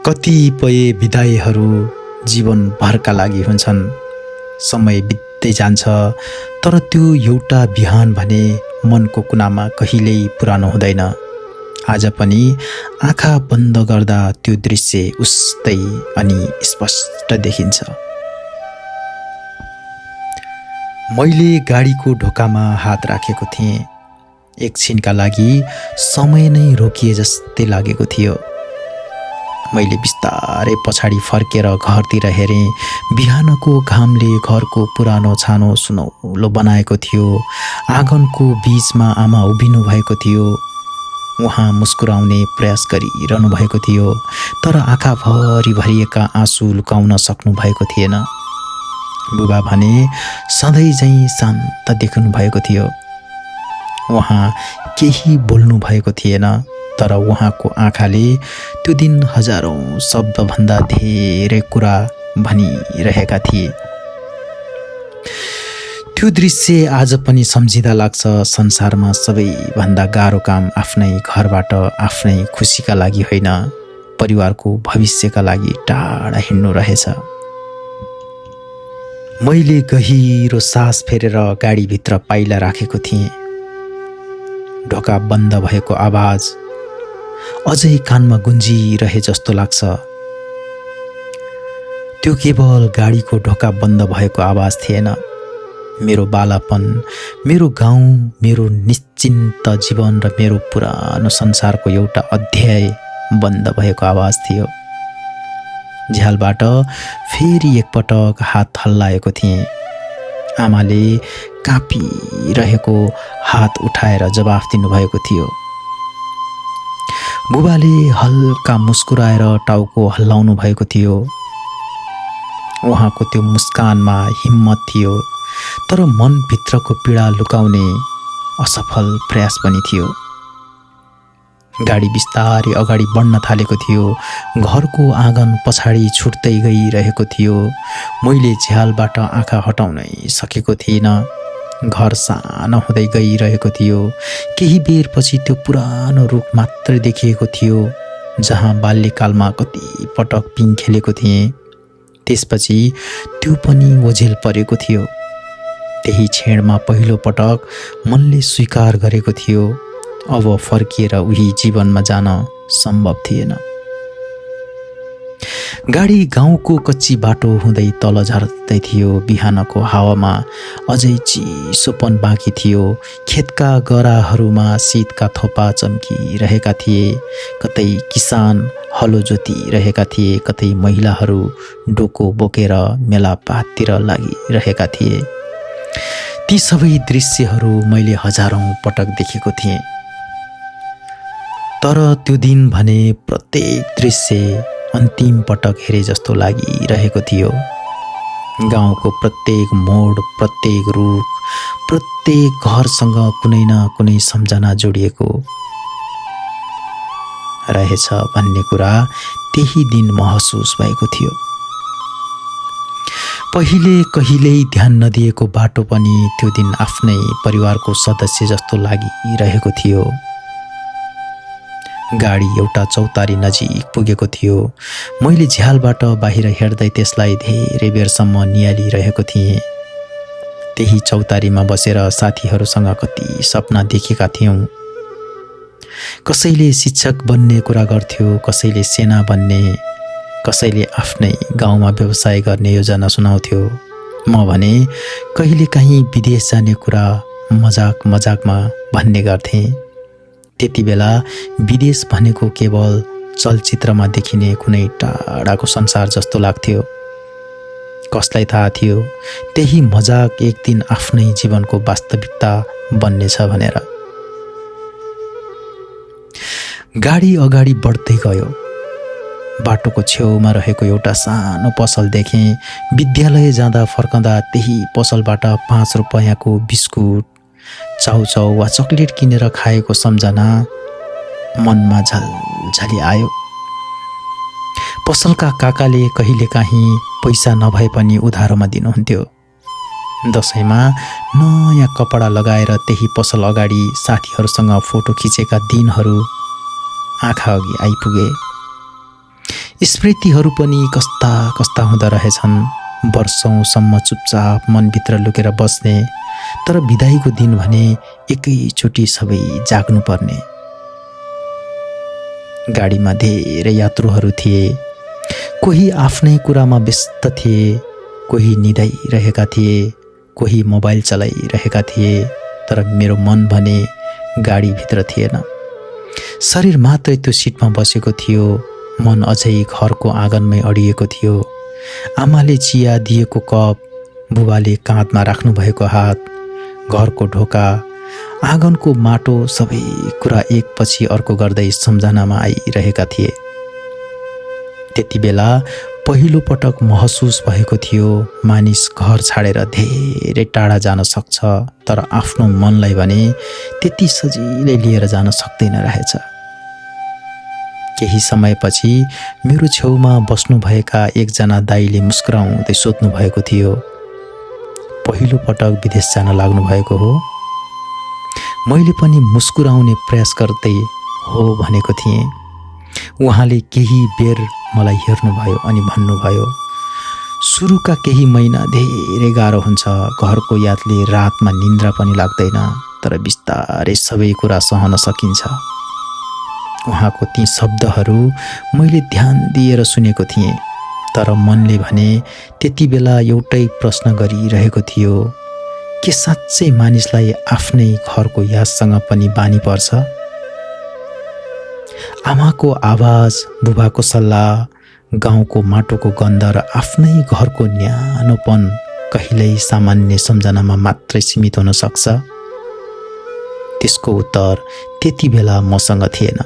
कतिपय विदाईहरू जीवनभरका लागि हुन्छन्। समय बित्दै जान्छ, तर त्यो एउटा बिहान भने मनको कुनामा कहिल्यै पुरानो हुँदैन। आज पनि आँखा बन्द गर्दा त्यो दृश्य उस्तै अनि स्पष्ट देखिन्छ। मैले गाडीको ढोकामा हात राखेको थिएँ। एकछिनका लागि समय नै रोकिए जस्तै लागेको थियो। मैले बिस्तारै पछाडि फर्केर घरतिर हेरेँ। बिहानको घामले घरको पुरानो छानो सुनौलो बनाएको थियो। आँगनको बीचमा आमा उभिनु भएको थियो। उहाँ मुस्कुराउने प्रयास गरिरहनु भएको थियो, तर आँखाभरि भरिएका आँसु लुकाउन सक्नु भएको थिएन। बुबा भने सधैँ झैँ शान्त देख्नु भएको थियो। उहाँ केही बोल्नु भएको थिएन, तर उहाँको आँखाले त्यो दिन हजारौं शब्दभन्दा धेरै कुरा भनिरहेका थिए। त्यो दृश्य आज पनि सम्झिँदा लाग्छ, संसारमा सबैभन्दा गाह्रो काम आफ्नै घरबाट आफ्नै खुसीका लागि होइन, परिवारको भविष्यका लागि टाढा हिँड्नु रहेछ। मैले गहिरो सास फेरेर गाडीभित्र पाइला राखेको थिएँ। ढोका बन्द भएको आवाज अझै कानमा गुन्जिरहे जस्तो लाग्छ। त्यो केवल गाडीको ढोका बन्द भएको आवाज थिएन। मेरो बालापन, मेरो गाउँ, मेरो निश्चिन्त जीवन र मेरो पुरानो संसारको एउटा अध्याय बन्द भएको आवाज थियो। झ्यालबाट फेरि एकपटक हात हल्लाएको थिएँ। आमाले काँपिरहेको हात उठाएर जवाफ दिनुभएको थियो। बुबाले हल्का मुस्कुराएर टाउको हल्लाउनु भएको थियो। उहाँको त्यो मुस्कानमा हिम्मत थियो, तर मनभित्रको पीडा लुकाउने असफल प्रयास पनि थियो। गाडी बिस्तारै अगाडि बढ्न थालेको थियो। घरको आँगन पछाडि छुट्दै गइरहेको थियो। मैले झ्यालबाट आँखा हटाउनै सकेको थिइनँ। घर सानो हुँदै गइरहेको थियो। केही बेरपछि त्यो पुरानो रुख मात्र देखिएको थियो, जहाँ बाल्यकालमा कति पटक पिङ खेलेको थिएँ। त्यसपछि त्यो पनि ओझेल परेको थियो। त्यही क्षणमा पहिलो पटक मनले स्वीकार गरेको थियो, अब फर्किएर उही जीवनमा जान सम्भव थिएन। गाडी गाउँको कच्ची बाटो हुँदै तल झर्दै थियो। बिहानको हावामा अझै चिसोपन बाँकी थियो। खेतका गराहरूमा शीतका थोपा चम्किरहेका थिए। कतै किसान हलो जोतिरहेका थिए, कतै महिलाहरू डोको बोकेर मेलापाततिर लागिरहेका थिए। ती सबै दृश्यहरू मैले हजारौं पटक देखेको थिएँ, तर त्यो दिन भने प्रत्येक दृश्य अन्तिम पटक हेरे जस्तो लागिरहेको थियो। गाउँको प्रत्येक मोड, प्रत्येक रुख, प्रत्येक घरसँग कुनै न कुनै सम्झना जोडिएको रहेछ भन्ने कुरा त्यही दिन महसुस भएको थियो। पहिले कहिल्यै ध्यान नदिएको बाटो पनि त्यो दिन आफ्नै परिवारको सदस्य जस्तो लागिरहेको थियो। गाडी एउटा चौतारी नजिक पुगेको थियो। मैले झ्यालबाट बाहिर हेर्दै त्यसलाई धेरै बेरसम्म नियालिरहेको थिएँ। त्यही चौतारीमा बसेर साथीहरूसँग कति सपना देखेका थियौँ। कसैले शिक्षक बन्ने कुरा गर्थ्यो, कसैले सेना बन्ने, कसैले आफ्नै गाउँमा व्यवसाय गर्ने योजना सुनाउँथ्यो। म भने कहिलेकाहीँ विदेश जाने कुरा मजाक मजाकमा भन्ने गर्थेँ। त्यति बेला विदेश भनेको केवल चलचित्रमा देखिने कुनै टाढाको संसार जस्तो लाग्थ्यो। कसलाई थाहा थियो त्यही मजाक एक दिन आफ्नै जीवनको वास्तविकता बन्नेछ भनेर। गाडी अगाडि बढ्दै गयो। बाटोको छेउमा रहेको एउटा सानो पसल देखेँ। विद्यालय जाँदा फर्कँदा त्यही पसलबाट 5 रुपैयाँको बिस्कुट, चाउचाउ वा चकलेट किनेर खाएको सम्झना मनमा झलझली आयो। पसलका काकाले कहिलेकाहीँ पैसा नभए पनि उधारोमा दिनुहुन्थ्यो। दशैंमा नयाँ कपडा लगाएर त्यही पसल अगाडि साथीहरूसँग फोटो खिचेका दिनहरू आँखा अघि आइपुगे। स्मृतिहरू पनि कस्ता कस्ता हुँदो रहेछन्। वर्षौंसम्म चुपचाप मनभित्र लुकेर बस्ने, तर बिदाईको दिन भने एकैचोटि सबै जाग्नुपर्ने। गाडीमा धेरै यात्रुहरू थिए। कोही आफ्नै कुरामा व्यस्त थिए, कोही निदाइरहेका थिए, कोही मोबाइल चलाइरहेका थिए, तर मेरो मन भने गाडीभित्र थिएन। शरीर मात्रै त्यो सिटमा बसेको थियो। मन अझै घरको आँगनमै अडिएको थियो। आमाले चिया दिएको कप, बुबाले काँधमा राख्नुभएको हात, घरको ढोका, आँगनको माटो, सबै कुरा एकपछि अर्को गर्दै सम्झनामा आइरहेका थिए। त्यति बेला पहिलो पटक महसुस भएको थियो मानिस घर छाडेर धेरै टाढा जान सक्छ, तर आफ्नो मनलाई भने त्यति सजिलै लिएर जान सक्दैन रहेछ। केही समयपछि मेरो छेउमा बस्नुभएका एकजना दाइले मुस्कुराउँदै सोध्नु भएको थियो, पहिलो पटक विदेश जान लाग्नु भएको हो? मैले पनि मुस्कुराउने प्रयास गर्दै हो भनेको थिएँ। उहाँले केही बेर मलाई हेर्नुभयो अनि भन्नुभयो, सुरुका केही महिना धेरै गाह्रो हुन्छ। घरको यादले रातमा निन्द्रा पनि लाग्दैन, तर बिस्तारै सबै कुरा सहन सकिन्छ। उहाँको ती शब्दहरू मैले ध्यान दिएर सुनेको थिएँ, तर मनले भने त्यति बेला एउटै प्रश्न गरिरहेको थियो, के साँच्चै मानिसलाई आफ्नै घरको यादसँग पनि बानी पर्छ? आमाको आवाज, बुबाको सल्लाह, गाउँको माटोको गन्ध र आफ्नै घरको न्यानोपन कहिल्यै सामान्य सम्झनामा मात्रै सीमित हुन सक्छ? त्यसको उत्तर त्यति बेला मसँग थिएन।